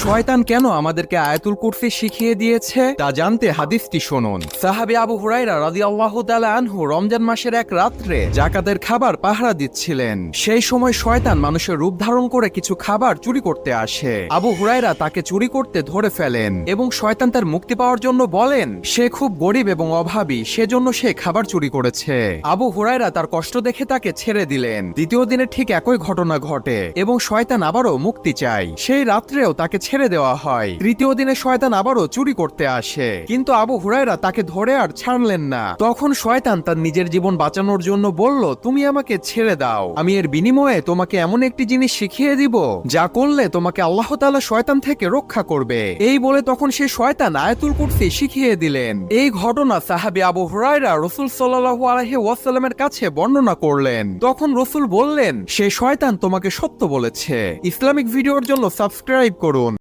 শয়তান কেন আমাদেরকে আয়াতুল কুরসি শিখিয়ে দিয়েছে তা জানতে হাদিসটি শুনুন। সাহাবী আবু হুরায়রা রাদিয়াল্লাহু তাআলা আনহু রমজান মাসের এক রাত্রে যাকাতের খাবার পাহারা দিচ্ছিলেন। সেই সময় শয়তান মানুষের রূপ ধারণ করে কিছু খাবার চুরি করতে আসে। আবু হুরায়রা তাকে চুরি করতে ধরে ফেলেন এবং শয়তান তার মুক্তি পাওয়ার জন্য বলেন সে খুব গরিব এবং অভাবী, সেজন্য সে খাবার চুরি করেছে। আবু হুরায়রা তার কষ্ট দেখে তাকে ছেড়ে দিলেন। দ্বিতীয় দিনে ঠিক একই ঘটনা ঘটে এবং শয়তান আবারও মুক্তি চায়। সেই রাত্রেও তাকে ছেড়ে দেওয়া হয়। তৃতীয় দিনে শয়তান আবারও চুরি করতে আসে, কিন্তু আবু হুরায়রা তাকে ধরে আর ছাড়লেন না। তখন শয়তান তার নিজের জীবন বাঁচানোর জন্য বলল, তুমি আমাকে ছেড়ে দাও, আমি এর বিনিময়ে তোমাকে এমন একটি জিনিস শিখিয়ে দিব যা করলে তোমাকে আল্লাহ তাআলা শয়তান থেকে রক্ষা করবে। এই বলে তখন সে শয়তান আয়াতুল কুরসি শিখিয়ে দিলেন। এই ঘটনা সাহাবী আবু হুরায়রা রাসূল সাল্লাল্লাহু আলাইহি ওয়াসাল্লামের কাছে বর্ণনা করলেন। তখন রাসূল বললেন, সে শয়তান তোমাকে সত্য বলেছে। ইসলামিক ভিডিওর জন্য সাবস্ক্রাইব করুন।